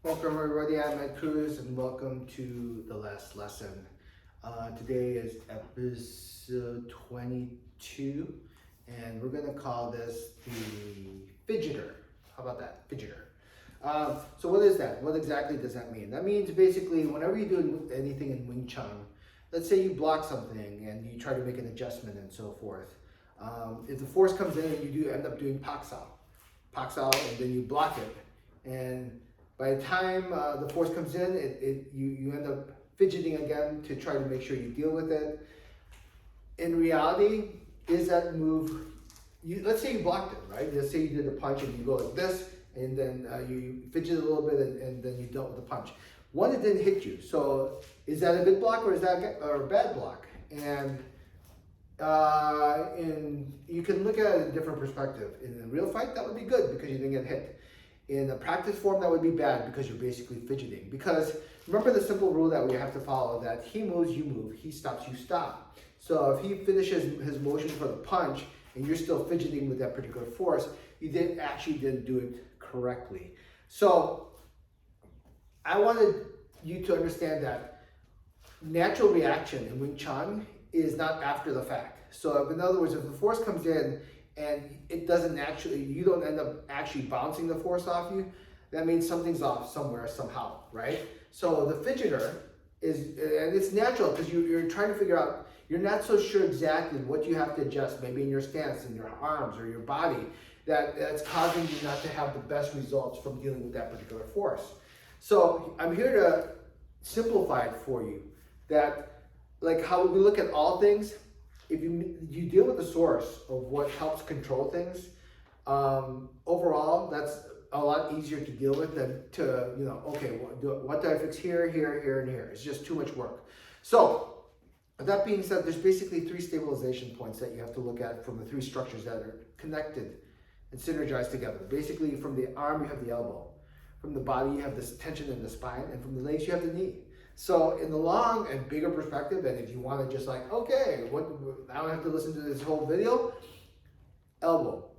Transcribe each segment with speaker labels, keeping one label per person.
Speaker 1: Welcome everybody, I'm Ed Cruz and welcome to the last lesson. Today is episode 22 and we're going to call this the fidgeter. How about that? Fidgeter. So what is that? What exactly does that mean? That means basically whenever you do anything in Wing Chun, let's say you block something and you try to make an adjustment and so forth. If the force comes in and you do end up doing pak sao, and then you block it, and by the time the force comes in, you end up fidgeting again to try to make sure you deal with it. In reality, is that move, let's say you blocked it, right? Let's say you did a punch and you go like this, and then you fidget a little bit and then you dealt with the punch. One, it didn't hit you. So is that a good block or is that a bad block? And you can look at it in a different perspective. In a real fight, that would be good because you didn't get hit. In a practice form, that would be bad because you're basically fidgeting. Because remember the simple rule that we have to follow, that he moves, you move, he stops, you stop. So if he finishes his motion for the punch and you're still fidgeting with that particular force, you didn't do it correctly. So I wanted you to understand that natural reaction in Wing Chun is not after the fact. So in other words, if the force comes in and it doesn't actually, you don't end up actually bouncing the force off you, that means something's off somewhere, somehow, right? So the fidgeter is, and it's natural because you're trying to figure out, you're not so sure exactly what you have to adjust, maybe in your stance, in your arms or your body, that's causing you not to have the best results from dealing with that particular force. So I'm here to simplify it for you, that like how we look at all things, if you deal with the source of what helps control things, overall, that's a lot easier to deal with than to, okay, what do I fix here, here, here, and here? It's just too much work. So, with that being said, there's basically 3 stabilization points that you have to look at from the 3 structures that are connected and synergized together. Basically, from the arm, you have the elbow. From the body, you have this tension in the spine, and from the legs, you have the knee. So in the long and bigger perspective, and if you want to just like, okay, now I have to listen to this whole video, elbow,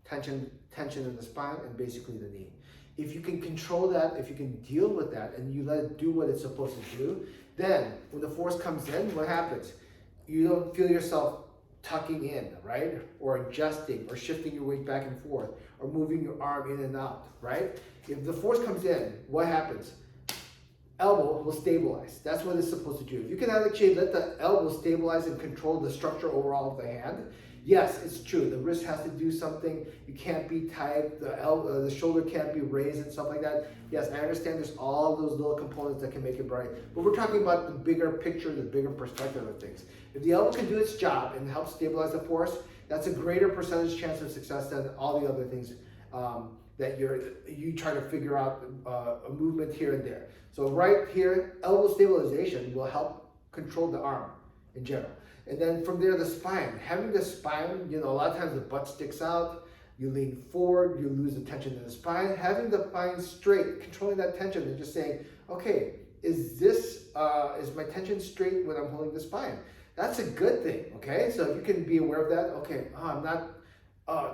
Speaker 1: tension in the spine, and basically the knee. If you can control that, if you can deal with that, and you let it do what it's supposed to do, then when the force comes in, what happens? You don't feel yourself tucking in, right? Or adjusting, or shifting your weight back and forth, or moving your arm in and out, right? If the force comes in, what happens? Elbow will stabilize. That's what it's supposed to do. If you can actually let the elbow stabilize and control the structure overall of the hand, yes, it's true. The wrist has to do something. You can't be tight. The shoulder can't be raised and stuff like that. Yes, I understand there's all those little components that can make it bright. But we're talking about the bigger picture, the bigger perspective of things. If the elbow can do its job and help stabilize the force, that's a greater percentage chance of success than all the other things that you try to figure out a movement here and there. So right here, elbow stabilization will help control the arm in general. And then from there, the spine. Having the spine, a lot of times the butt sticks out, you lean forward, you lose the tension in the spine. Having the spine straight, controlling that tension and just saying, okay, is my tension straight when I'm holding the spine? That's a good thing, okay? So if you can be aware of that, okay, I'm not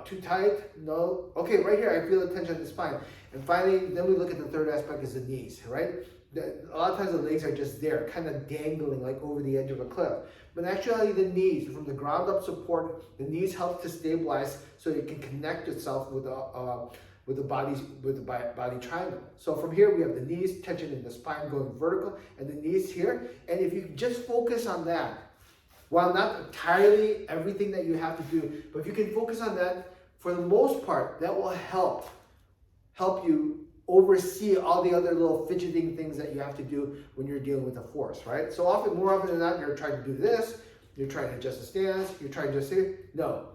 Speaker 1: too tight, no. Okay, right here, I feel the tension in the spine. And finally, then we look at the third aspect is the knees, right? A lot of times the legs are just there, kind of dangling like over the edge of a cliff. But actually the knees, from the ground up support, the knees help to stabilize so it can connect itself with the body triangle. So from here we have the knees, tension in the spine going vertical, and the knees here. And if you just focus on that, while not entirely everything that you have to do, but if you can focus on that, for the most part, that will help you oversee all the other little fidgeting things that you have to do when you're dealing with the force, right? So more often than not, you're trying to do this, you're trying to adjust the stance, you're trying to say, no.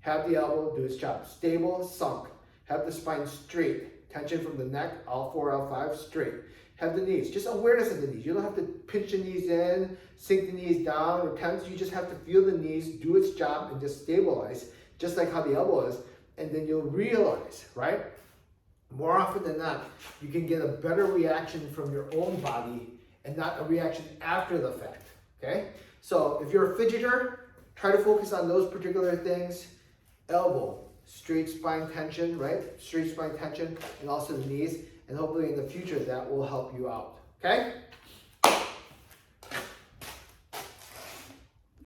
Speaker 1: Have the elbow do its job. Stable, sunk. Have the spine straight. Tension from the neck, L4, L5, straight. Have the knees, just awareness of the knees. You don't have to pinch the knees in, sink the knees down, or tense. You just have to feel the knees do its job and just stabilize, just like how the elbow is, and then you'll realize, right? More often than not, you can get a better reaction from your own body and not a reaction after the fact, okay? So if you're a fidgeter, try to focus on those particular things. Elbow, straight spine tension, right? Straight spine tension, and also the knees. And hopefully in the future that will help you out. Okay?